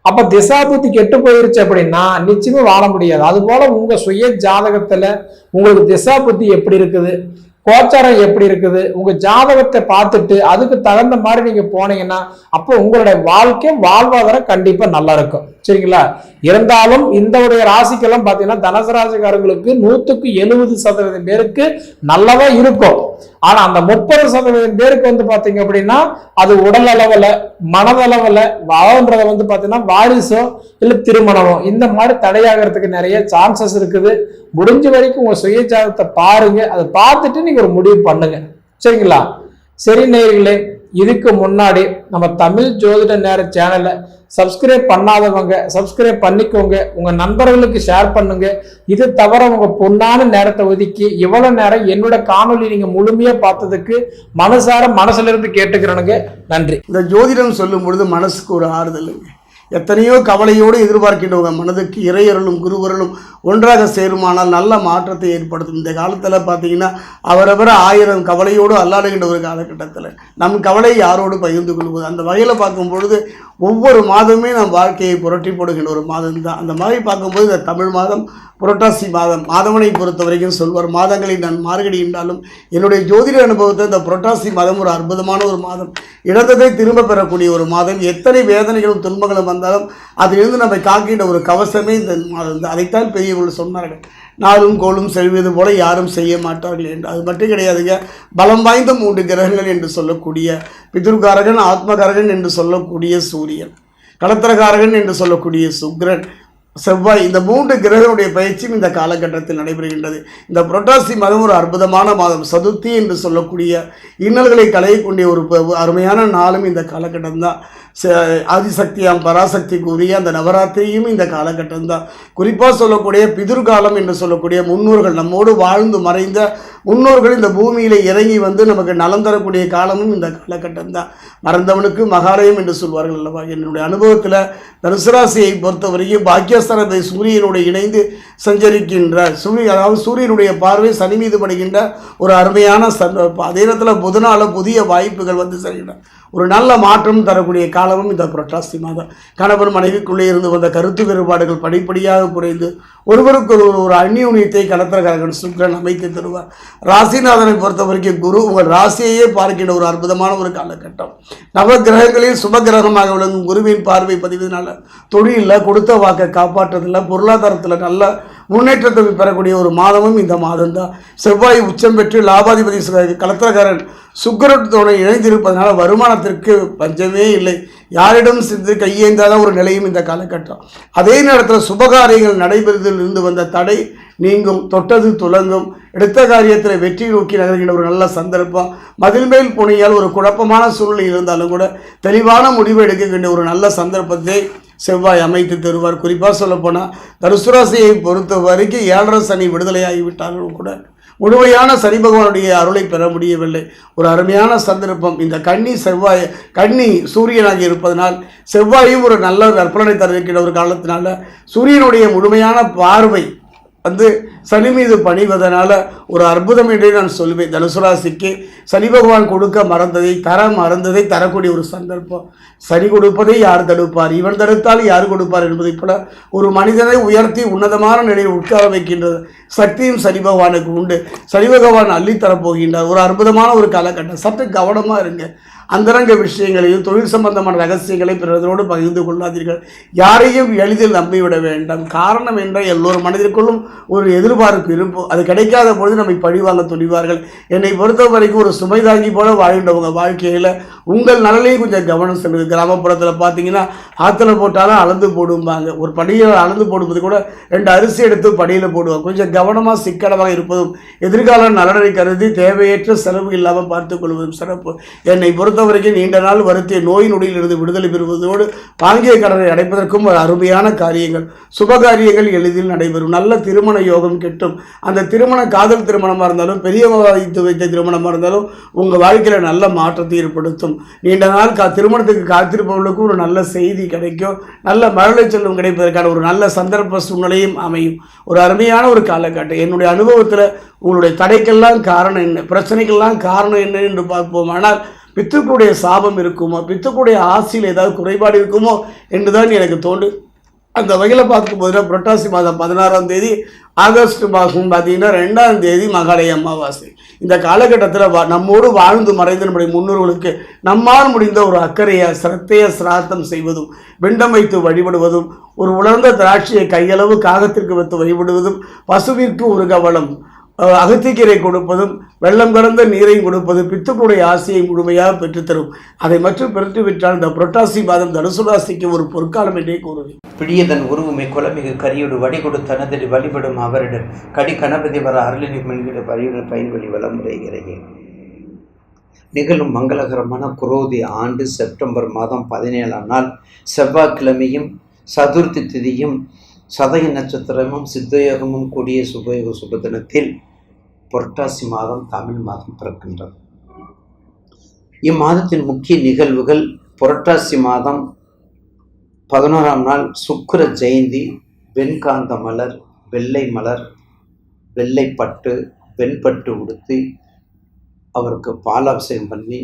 அப்ப திசா புத்தி கெட்டு போயிருச்சு அப்படின்னா நிச்சயமா வாழ முடியாது. அது போல உங்க சுய ஜாதகத்துல உங்களுக்கு திசா புத்தி எப்படி இருக்குது, கோச்சாரம் எப்படி இருக்குது, உங்க ஜாதகத்தை பார்த்துட்டு அதுக்கு தகுந்த மாதிரி நீங்க போனீங்கன்னா அப்போ உங்களுடைய வாழ்க்கை வாழ்வாதாரம் கண்டிப்பா நல்லா இருக்கும். சரிங்களா? இருந்தாலும் இந்த உடைய ராசிக்கெல்லாம் பாத்தீங்கன்னா தனுசு ராசிக்காரங்களுக்கு 100% பேருக்கு நல்லவா இருக்கும். ஆனா அந்த 30% பேருக்கு வந்து பாத்தீங்க அப்படின்னா அது உடல் அளவுல மனதளவுல வாழ்ன்றத வந்து பாத்தீங்கன்னா வாரிசோ இல்ல திருமணமோ இந்த மாதிரி தடையாகிறதுக்கு நிறைய சான்சஸ் இருக்குது. முடிஞ்ச வரைக்கும் உங்க சுய ஜாதகத்தை பாருங்க, அதை பார்த்துட்டு நீங்க ஒரு முடிவு பண்ணுங்க. சரிங்களா? சரி நேயர்களே, இதுக்கு முன்னாடி நம்ம தமிழ் ஜோதிட நேர சேனலை சப்ஸ்கிரைப் பண்ணாதவங்க சப்ஸ்கிரைப் பண்ணிக்கோங்க, உங்க நண்பர்களுக்கு ஷேர் பண்ணுங்க. இது தவிர உங்க பொன்னான நேரத்தை ஒதுக்கி இவ்வளவு நேரம் என்னோட காணொலி நீங்க முழுமையா பார்த்ததுக்கு மனசுல இருந்து கேட்டுக்கிறேனுங்க. நன்றி. இந்த ஜோதிடம் சொல்லும் பொழுது மனசுக்கு ஒரு ஆறுதலுங்க. எத்தனையோ கவலையோடு எதிர்பார்க்கின்றவங்க மனதுக்கு இறையருளும் குருவருளும் ஒன்றாக சேருமானால் நல்ல மாற்றத்தை ஏற்படுத்தும். இந்த காலத்தில் பார்த்தீங்கன்னா அவரவரை 1000 கவலையோடு அல்லாடுகின்ற ஒரு காலகட்டத்தில் நம் கவலை யாரோடு பகிர்ந்து கொள்வது. அந்த வகையில் பார்க்கும் பொழுது ஒவ்வொரு மாதமே நம் வாழ்க்கையை புரட்டி போடுகின்ற ஒரு மாதம் தான். அந்த மாதிரி பார்க்கும்போது இந்த தமிழ் மாதம் புரட்டாசி மாதம் மாதவனை பொறுத்த வரைக்கும் சொல்வார், மாதங்களில் நான் மார்கழி என்றாலும் என்னுடைய ஜோதிட அனுபவத்தை இந்த புரட்டாசி மாதம் ஒரு அற்புதமான ஒரு மாதம், இழந்ததை திரும்ப பெறக்கூடிய ஒரு மாதம். எத்தனை வேதனைகளும் துன்பங்களும் வந்தாலும் அதிலிருந்து நம்மை காக்கின்ற ஒரு கவசமே இந்த மாதம் தான். அதைத்தான் பெரியவர்கள் சொன்னார்கள், நாளும் கோளும் செல்வது போல யாரும் செய்ய மாட்டார்கள் என்று. அது மட்டும் கிடையாதுங்க. பலம் வாய்ந்த 3 கிரகங்கள் என்று சொல்லக்கூடிய பிதுர்காரகன், ஆத்மகாரகன் என்று சொல்லக்கூடிய சூரியன், களத்திரகாரகன் என்று சொல்லக்கூடிய சுக்கிரன், செவ்வாய், இந்த 3 கிரகங்களுடைய பயிற்சியும் இந்த காலகட்டத்தில் நடைபெறுகின்றது. இந்த புரட்டாசி மாதம் ஒரு அற்புதமான மாதம். சதுர்த்தி என்று சொல்லக்கூடிய இன்னல்களை களையக்கூடிய ஒரு அருமையான நாளும் இந்த காலகட்டம் தான். ஆதிசக்தியாம் பராசக்திக்கு உரிய அந்த நவராத்திரியும் இந்த காலகட்டம் தான். குறிப்பாக சொல்லக்கூடிய பிதுர்காலம் என்று சொல்லக்கூடிய முன்னோர்கள், நம்மோடு வாழ்ந்து மறைந்த முன்னோர்கள் இந்த பூமியில் இறங்கி வந்து நமக்கு நலம் தரக்கூடிய காலமும் இந்த காலகட்டம் தான். மறந்தவனுக்கு மகாலயம் என்று சொல்வார்கள் அல்லவா. என்னுடைய அனுபவத்தில் தனுசு ராசியை பொறுத்தவரைக்கும் பாக்கியஸ்தானத்தை சூரியனுடைய இணைந்து சஞ்சரிக்கின்ற அதாவது சூரியனுடைய பார்வை சனி மீது படுகின்ற ஒரு அருமையான சந்தர்ப்பம். அதே நேரத்தில் புதனால புதிய வாய்ப்புகள் வந்து செல்கின்றன. ஒரு நல்ல மாற்றம் தரக்கூடிய காலமும் இந்த புரட்டாசி மாதம். கணவன் மனைவிக்குள்ளே இருந்து வந்த கருத்து வேறுபாடுகள் படிப்படியாக குறைந்து ஒருவருக்கு ஒரு அந்நியுனியத்தை களத்திரகாரகன் சுக்கிரன் அமைத்து தருவார். ராசிநாதனை பொறுத்த வரைக்கும் குரு உங்கள் ராசியையே பார்க்கின்ற ஒரு அற்புதமான ஒரு காலகட்டம். நவ கிரகங்களில் சுப கிரகமாக விளங்கும் குருவின் பார்வை பதிவதனால தொழிலில் கொடுத்த வாக்கை காப்பாற்றுறதில் பொருளாதாரத்தில் நல்ல முன்னேற்றத்தை பெறக்கூடிய ஒரு மாதமும் இந்த மாதம் தான். செவ்வாய் உச்சம் பெற்று லாபாதிபதி களத்திரகாரன் சுக்கிரத்தோடு இணைந்திருப்பதனால வருமானத்திற்கு பஞ்சமே இல்லை. யாரிடம் சிந்து கையேந்தாத ஒரு நிலையும் இந்த காலகட்டம். அதே நேரத்தில் சுபகாரியங்கள் நடைபெறுவதில் இருந்து வந்த தடை நீங்கும், தொட்டது துலங்கும், எடுத்த காரியத்தில் வெற்றி நோக்கி நகர்கின்ற ஒரு நல்ல சந்தர்ப்பம். மதில் மேல் புனையால் ஒரு குழப்பமான சூழ்நிலை இருந்தாலும் கூட தெளிவான முடிவு எடுக்கின்ற ஒரு நல்ல சந்தர்ப்பத்தை செவ்வாய் அமைத்து தருவார். குறிப்பாக சொல்லப்போனால் தனுசு ராசியை பொறுத்த வரைக்கும் 7.5 சனி விடுதலையாகிவிட்டாலும் கூட முழுமையான சனி பகவானுடைய அருளை பெற முடியவில்லை. ஒரு அருமையான சந்தர்ப்பம். இந்த கன்னி சூரியனாக இருப்பதனால் செவ்வாயும் ஒரு நல்ல நற்பலனை தர இருக்கின்ற ஒரு காலத்தினால சூரியனுடைய முழுமையான பார்வை வந்து சனி மீது பணிவதனால ஒரு அற்புதம் என்றே நான் சொல்வேன். தனுசு ராசிக்கு சனி பகவான் கொடுக்க மறந்ததை தரக்கூடிய ஒரு சந்தர்ப்பம். சனி கொடுப்பதை யார் தடுப்பார், இவன் தடுத்தால் யார் கொடுப்பார் என்பதை போல ஒரு மனிதனை உயர்த்தி உன்னதமான நிலையில் உட்கார வைக்கின்ற சக்தியும் சனி பகவானுக்கு உண்டு. சனி பகவான் அள்ளித்தரப்போகின்றார். ஒரு அற்புதமான ஒரு காலகட்டம். சற்று கவனமாக இருங்க. அந்தரங்க விஷயங்களையும் தொழில் சம்பந்தமான ரகசியங்களை பிறரோடு பகிர்ந்து கொள்ளாதீர்கள். யாரையும் எளிதில் நம்பிவிட வேண்டாம். காரணம் என்ற எல்லோரு மனதிற்குள்ளும் ஒரு எதிர்பார்ப்பு இருக்கும். அது கிடைக்காத பொழுது நம்மை பழிவாங்க துணிவார்கள். என்னை பொறுத்த வரைக்கும் ஒரு சுமை தாங்கி போல வாழ்கின்றவங்க வாழ்க்கையில் உங்கள் நலனையும் கொஞ்சம் கவனம் செலுது. கிராமப்புறத்தில் பார்த்தீங்கன்னா ஆற்றுல போட்டாலும் அளந்து போடுவாங்க. ஒரு படியில் அளந்து போடும்போது கூட 2 அரிசி எடுத்து படியில் போடுவாங்க. கொஞ்சம் கவனமாக சிக்கனமாக இருப்பதும் எதிர்கால நலனை கருதி தேவையற்ற செலவு இல்லாமல் பார்த்துக் கொள்வதும் சிறப்பு. என்னை பொறுத்த வரைக்கும் நீண்ட நாள் வருத்திய நோய் நொடியிலிருந்து விடுதலை பெறுவதோடு வாங்கிய கடனை அடைப்பதற்கும் ஒரு அருமையான காரியங்கள் சுபகாரியங்கள் எளிதில் நடைபெறும். நல்ல திருமண யோகம் கிட்டும். அந்த திருமணம் காதல் திருமணமாக இருந்தாலும் பெரிய வைத்த திருமணமாக இருந்தாலும் உங்கள் வாழ்க்கையில் நல்ல மாற்றத்தை ஏற்படுத்தும். நீண்ட நாள் திருமணத்துக்கு காத்திருப்பவர்களுக்கும் ஒரு நல்ல செய்தி கிடைக்கும். நல்ல மழலை செல்வம் கிடைப்பதற்கான ஒரு நல்ல சந்தர்ப்ப சூழ்நிலையும் அமையும். ஒரு அருமையான ஒரு காலகட்டம். என்னுடைய அனுபவத்தில் உங்களுடைய தடைக்கெல்லாம் காரணம் என்ன, பிரச்சனைக்கெல்லாம் காரணம் என்ன என்று பார்ப்போம். ஆனால் பித்துக்களுடைய சாபம் இருக்குமோ, பித்துக்களுடைய ஆசையில் ஏதாவது குறைபாடு இருக்குமோ என்றுதான் எனக்கு தோன்று. அந்த வகையில் பார்க்கும்போது புரட்டாசி மாதம் 16ஆம் தேதி ஆகஸ்ட் மாதம் பார்த்தீங்கன்னா 2ஆம் தேதி மகாலய அமாவாசை. இந்த காலகட்டத்தில் நம்மோடு வாழ்ந்து மறைந்த நம்முடைய முன்னோர்களுக்கு நம்மால் முடிந்த ஒரு அக்கறையை சிரத்தைய சிராத்தம் செய்வதும் வெண்டம் வைத்து வழிபடுவதும் ஒரு உலர்ந்த திராட்சையை கையளவு காகத்திற்கு வைத்து வழிபடுவதும் பசுவிற்கு ஒரு கவலம் அகத்திக்கீரை கொடுப்பதும் வெள்ளம் கலந்த நீரையும் கொடுப்பதும் பித்துக்களுடைய ஆசையை முழுமையாக பெற்றுத்தரும். அதை மட்டும் பெற்றுவிட்டால் இந்த புரட்டாசி மாதம் தனுசு ராசிக்கு ஒரு பொற்காலம் என்றே கூறுவேன். பிடியதன் உருவுமை குலமிகு கரியோடு வடிகொடு தனதடி வழிபடும் அவரிடம் கடி கணபதி வர அருளினி மண்கிட பரியுடன் பயன்வழி வளமுறைகிறேன். நிகழும் மங்களகரமான குரோதி ஆண்டு செப்டம்பர் மாதம் 17ஆம் நாள் செவ்வாய்க்கிழமையும் சதுர்த்தி திதியும் சதய நட்சத்திரமும் சித்தயோகமும் கூடிய சுபயோக சுபதினத்தில் புரட்டாசி மாதம் தமிழ் மாதம் பிறக்கின்றது. இம்மாதத்தின் முக்கிய நிகழ்வுகள் புரட்டாசி மாதம் 11ஆம் நாள் சுக்கிர ஜெயந்தி. வெண்காந்த மலர், வெள்ளை மலர், வெள்ளைப்பட்டு, வெண்பட்டு உடுத்தி அவருக்கு பாலாபிஷேகம் பண்ணி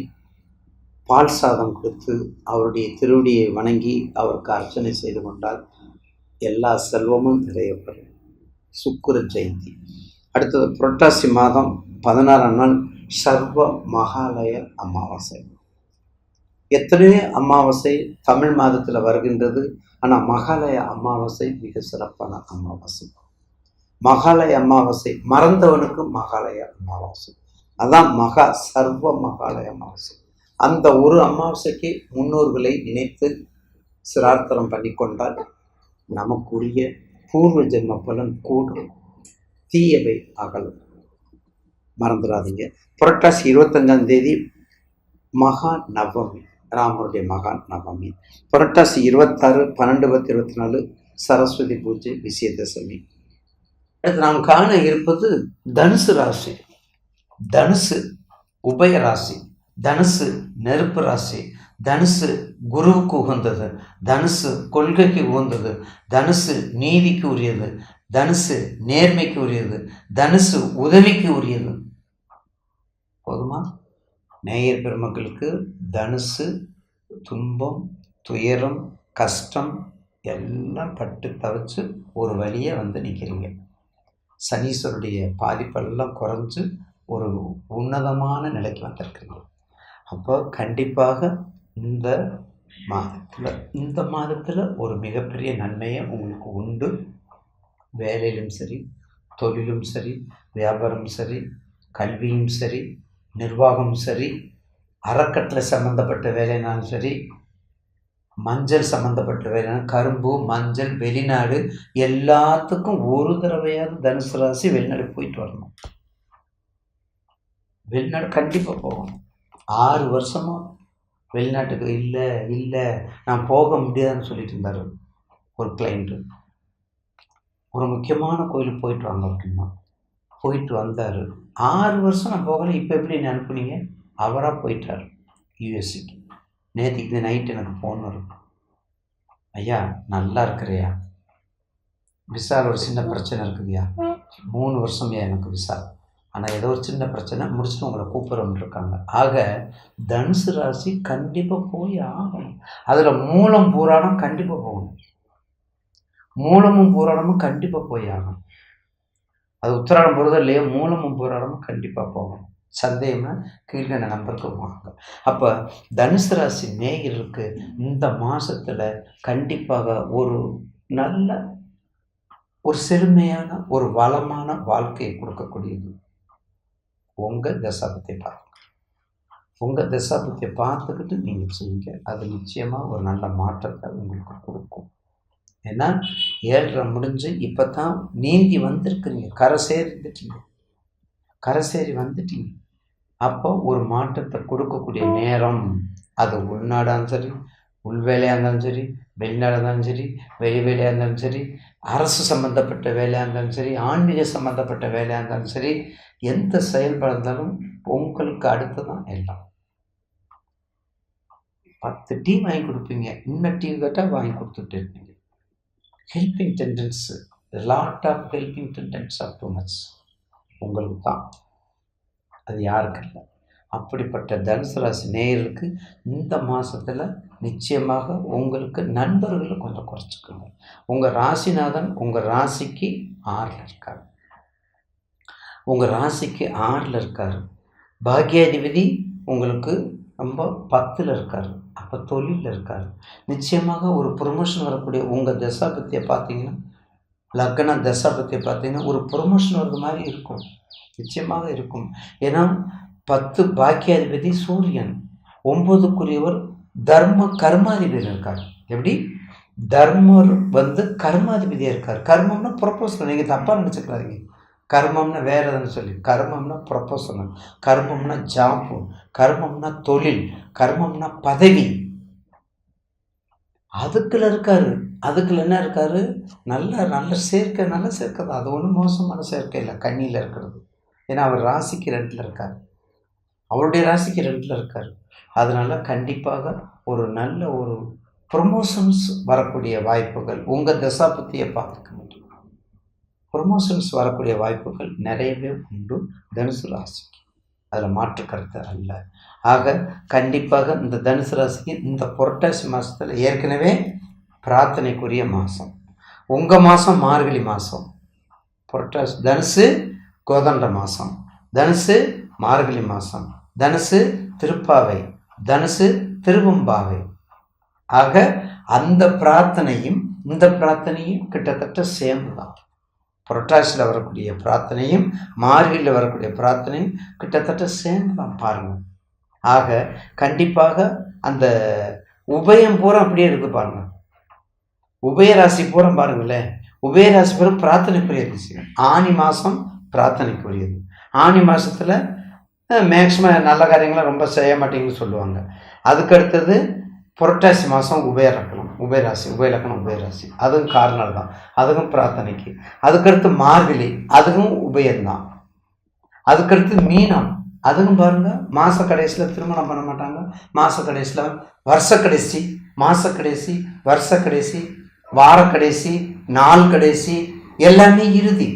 பால் சாதம் கொடுத்து அவருடைய திருவடியை வணங்கி அவருக்கு அர்ச்சனை செய்து கொண்டால் எல்லா செல்வமும் நிறையப்படும். சுக்கிர ஜெயந்தி. அடுத்தது புரட்டாசி மாதம் 16ஆம் நாள் சர்வ மகாலய அமாவாசை. எத்தனையோ அமாவாசை தமிழ் மாதத்தில் வருகின்றது. ஆனால் மகாலய அமாவாசை மிக சிறப்பான அமாவாசை. மகாலய அமாவாசை, மறந்தவனுக்கு மகாலய அமாவாசை. அதான் மகா சர்வ மகாலய அமாவாசை. அந்த ஒரு அமாவாசைக்கு முன்னோர்களை நினைத்து சிரார்த்தனம் பண்ணி கொண்டால் நமக்குரிய பூர்வ ஜென்ம பலன் கூடும், தீயவை அகலும். மறந்துடாதீங்க. புரட்டாசி 25ஆம் தேதி மகா நவமி, ராமருடைய மகா நவமி. புரட்டாசி 26, 12, 10, 24 சரஸ்வதி பூஜை, விஜயதசமி. அடுத்து நாம் காண இருப்பது தனுசு ராசி. தனுசு உபய ராசி, தனுசு நெருப்பு ராசி, தனுசு குருவுக்கு உகந்தது, தனுசு கொள்கைக்கு உகந்தது, தனுசு நீதிக்கு உரியது, தனுசு நேர்மைக்கு உரியது, தனுசு உதவிக்கு உரியது. போதுமா? நேயர் பெருமக்களுக்கு தனுசு துன்பம், துயரம், கஷ்டம் எல்லாம் பட்டு தவிச்சு ஒரு வழியை வந்து நிற்கிறீங்க. சனீஸ்வருடைய பாதிப்பெல்லாம் குறைஞ்சு ஒரு உன்னதமான நிலைக்கு வந்திருக்கிறீங்க. அப்போ கண்டிப்பாக இந்த மாதத்தில் ஒரு மிகப்பெரிய நன்மையை உங்களுக்கு உண்டு. வேலையிலும் சரி, தொழிலும் சரி, வியாபாரம் சரி, கல்வியும் சரி, நிர்வாகம் சரி, அறக்கட்டளை சம்மந்தப்பட்ட வேலைனாலும் சரி, மஞ்சள் சம்மந்தப்பட்ட வேலை, கரும்பு, மஞ்சள், வெளிநாடு எல்லாத்துக்கும் ஒரு தடவையாவது தனுசு ராசி வெளிநாடு போயிட்டு வரணும். வெளிநாடு கண்டிப்பாக போகணும். 6 வருஷமாக வெளிநாட்டுக்கு இல்லை நான் போக முடியாதுன்னு சொல்லிட்டு இருந்தார் ஒரு கிளைண்ட்டு. ஒரு முக்கியமான கோயிலுக்கு போயிட்டு வாங்க அப்படின்னா போயிட்டு வந்தார். 6 வருஷம் நான் போகலை, இப்போ எப்படி என்ன அனுப்புனீங்க? அவராக போயிட்டார் யூஎஸ்சிக்கு. நேற்றுக்கு நைட்டு எனக்கு ஃபோன் வரும், ஐயா நல்லா இருக்கிறையா, விசாவில் ஒரு சின்ன பிரச்சனை இருக்குதுயா, 3 வருஷம்யா எனக்கு விசா, ஆனால் ஏதோ ஒரு சின்ன பிரச்சனை முடிச்சுட்டு உங்களை கூப்பிட்றோன்னு இருக்காங்க. ஆக தனுசு ராசி கண்டிப்பாக போய் ஆகணும். அதில் மூலம் பூராடம் கண்டிப்பாக போகணும். மூலமும் பூராடமும் கண்டிப்பாக போய் ஆகணும். அது உத்திராடம் போகிறதோ இல்லையோ, மூலமும் பூராடமும் கண்டிப்பாக போகணும். சந்தேகம்னா கீழ்கண்ட நம்பருக்கு வாங்க. அப்போ தனுசு ராசி நேயர்களுக்கு இந்த மாதத்தில் கண்டிப்பாக ஒரு நல்ல ஒரு செழுமையான ஒரு வளமான வாழ்க்கையை கொடுக்கக்கூடியது. உங்கள் தசாபத்தை பாருங்க. உங்கள் தசாபத்தை பார்த்துக்கிட்டு நீங்கள் செய்யுங்க. அது நிச்சயமாக ஒரு நல்ல மாற்றத்தை உங்களுக்கு கொடுக்கும். ஏன்னா 7.5 முடிஞ்சு இப்போ தான் நீந்தி வந்திருக்குறீங்க, கரை சேரி வந்துட்டீங்க. அப்போ ஒரு மாற்றத்தை கொடுக்கக்கூடிய நேரம். அது உள்நாடாக இருந்தாலும் சரி, உள்வேலையாக இருந்தாலும் சரி, வெளிநாடாக இருந்தாலும் சரி, வெளி வேலையாக இருந்தாலும் சரி, அரசு சம்மந்தப்பட்ட வேலையாக இருந்தாலும் சரி, ஆன்மீக சம்மந்தப்பட்ட வேலையாக இருந்தாலும் சரி, எந்த செயல்பாடு இருந்தாலும் உங்களுக்கு அடுத்து தான் எல்லாம். 10 டீ வாங்கி கொடுப்பீங்க, இன்னும் டீ கேட்டால் வாங்கி கொடுத்துட்டு இருப்பீங்க. Helping tendencies, lot of helping tendencies of too much உங்களுக்கு தான், அது யாருக்கு இல்லை. அப்படிப்பட்ட தனுசு ராசி நேயர்களுக்கு இந்த மாதத்தில் நிச்சயமாக உங்களுக்கு நண்பர்களை கொஞ்சம் குறைச்சிக்கோங்க. உங்கள் ராசிநாதன் உங்கள் ராசிக்கு 6ல் இருக்கார். உங்கள் ராசிக்கு 6ல் இருக்கார். பாக்யாதிபதி உங்களுக்கு ரொம்ப 10ல் இருக்கார். அப்போ தொழிலில் இருக்கார். நிச்சயமாக ஒரு ப்ரொமோஷன் வரக்கூடிய உங்கள் தசாபத்தியை பார்த்தீங்கன்னா, லக்ன தசாபத்தியை பார்த்தீங்கன்னா ஒரு ப்ரொமோஷன் வர்றது மாதிரி இருக்கும். நிச்சயமாக இருக்கும். ஏன்னா 10 பாக்கியாதிபதி சூரியன், 9க்குரியவர் தர்ம கர்மாதிபதி இருக்கார். எப்படி? தர்மர் வந்து கர்மாதிபதியாக இருக்கார். கர்மம்னா ப்ரொபோசல், நீங்கள் தப்பாக நினச்சிக்கிறாதீங்க. கர்மம்னா வேற எதுன்னு சொல்லி, கர்மம்னா ப்ரொபோசனல், கர்மம்னா ஜாப்பு, கர்மம்னா தொழில், கர்மம்னா பதவி. அதுக்குள்ள இருக்காரு. அதுக்குள்ள என்ன இருக்காரு? நல்ல சேர்க்கை, நல்ல சேர்க்கை தான். அது ஒன்றும் மோசமான சேர்க்கை இல்லை. கண்ணியில் இருக்கிறது. ஏன்னா அவர் ராசிக்கு 2ல் இருக்கார். அவருடைய ராசிக்கு 2ல் இருக்கார். அதனால கண்டிப்பாக ஒரு நல்ல ஒரு ப்ரொமோஷன்ஸ் வரக்கூடிய வாய்ப்புகள் உங்கள் தசாபத்தியை பார்த்துக்க முடியும். ப்ரொமோஷன்ஸ் வரக்கூடிய வாய்ப்புகள் நிறையவே உண்டு தனுசு ராசிக்கு. அதில் மாற்று கருத்து அல்ல. ஆக கண்டிப்பாக இந்த தனுசு ராசிக்கு இந்த புரட்டாசி மாதத்தில் ஏற்கனவே பிரார்த்தனைக்குரிய மாதம். உங்கள் மாதம் மார்கழி மாதம். புரட்டாசி தனுசு கோதண்ட மாதம், தனுசு மார்கழி மாதம், தனுசு திருப்பாவை, தனுசு திருவம்பாவை. ஆக அந்த பிரார்த்தனையும் இந்த பிரார்த்தனையும் கிட்டத்தட்ட சேம் தான். புரட்டாசியில் வரக்கூடிய பிரார்த்தனையும் மார்கழியில் வரக்கூடிய பிரார்த்தனையும் கிட்டத்தட்ட சேர்ந்துதான் பாருங்கள். ஆக கண்டிப்பாக அந்த உபயம் பூரா அப்படியே இருக்கு பாருங்க. உபயராசி பூரா பாருங்களேன், உபயராசி பூரா பிரார்த்தனைக்குரிய விஷயம். ஆனி மாதம் பிரார்த்தனைக்குரியது. ஆனி மாதத்தில் மேக்சிமம் நல்ல காரியங்களாம் ரொம்ப செய்ய மாட்டீங்கன்னு சொல்லுவாங்க. அதுக்கு அடுத்தது புரட்டாசி மாதம் உபயராசி உபயராசி அதுவும் காரணம் தான், அதுவும் பிரார்த்தனைக்கு. அதுக்கடுத்து மார்கழி, அதுவும் உபயம்தான். அதுக்கடுத்து மீனம், அதுவும் பாருங்க மாத கடைசியில் திருமணம் பண்ண மாட்டாங்க. மாத கடைசியில் வருஷ கடைசி, மாத கடைசி, வருஷ கடைசி, வார கடைசி, நாள் கடைசி, எல்லாமே இறுதி.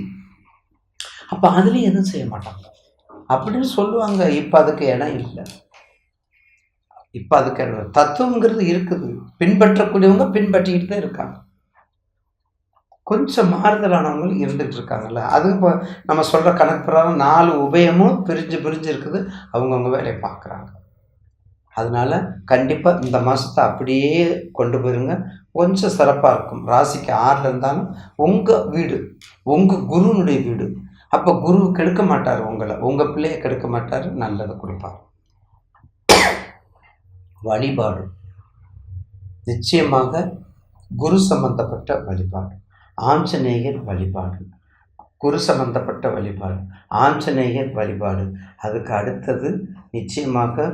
அப்போ அதுலேயும் எதுவும் செய்ய மாட்டாங்க அப்படின்னு சொல்லுவாங்க. இப்போ அதுக்கு இடம் இல்லை. இப்போ அதுக்கு இடம் தத்துவங்கிறது இருக்குது, பின்பற்றக்கூடியவங்க பின்பற்றிக்கிட்டு தான் இருக்காங்க. கொஞ்சம் மாறுதலானவங்க இருந்துகிட்டு இருக்காங்கல்ல. அது இப்போ நம்ம சொல்கிற கணக்கு பிரகாரம் 4 உபயமும் பிரிஞ்சு இருக்குது. அவங்கவுங்க வேலையை பார்க்குறாங்க. அதனால கண்டிப்பாக இந்த மாதத்தை அப்படியே கொண்டு போயிருங்க. கொஞ்சம் சிறப்பாக இருக்கும். ராசிக்கு 6ல் இருந்தாலும் உங்கள் வீடு, உங்கள் குருனுடைய வீடு. அப்போ குரு கெடுக்க மாட்டார் உங்களை, உங்கள் பிள்ளையை கெடுக்க மாட்டார், நல்லதை கொடுப்பார். வழிபாடு நிச்சயமாக குரு சம்பந்தப்பட்ட வழிபாடு, ஆஞ்சநேயர் வழிபாடு, குரு சம்பந்தப்பட்ட வழிபாடு, ஆஞ்சநேயர் வழிபாடு. அதுக்கு அடுத்தது நிச்சயமாக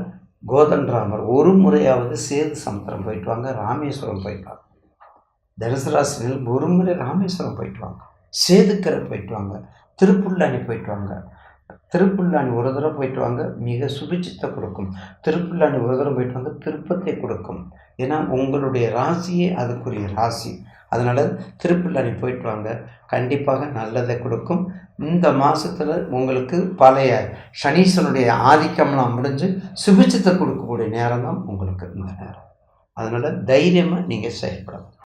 கோதண்டராமர். ஒரு முறையாவது சேது சமுத்திரம் போயிட்டு வாங்க, ராமேஸ்வரம் போயிட்டு வாங்க. தனுசு ராசிகள் ஒரு முறை ராமேஸ்வரம் போயிட்டு வாங்க, சேதுக்கரை போயிட்டு வாங்க, திருப்புல்லானி போயிட்டு வாங்க. திருப்புல்லானி ஒரு தடவை போயிட்டு வாங்க, மிக சுபிட்சத்தை கொடுக்கும். திருப்புல்லானி ஒரு தடவை போயிட்டு வாங்க, திருப்பத்தை கொடுக்கும். ஏன்னா உங்களுடைய ராசியே அதுக்குரிய ராசி. அதனால் திருப்புல்லானி போயிட்டு வாங்க, கண்டிப்பாக நல்லதை கொடுக்கும். இந்த மாதத்தில் உங்களுக்கு பழைய சனீஸ்வரனுடைய ஆதிக்கம்லாம் முடிஞ்சு சுபிட்சத்தை கொடுக்கக்கூடிய நேரம் தான் உங்களுக்கு இந்த நேரம். அதனால் தைரியமாக நீங்கள் செயல்படலாம்.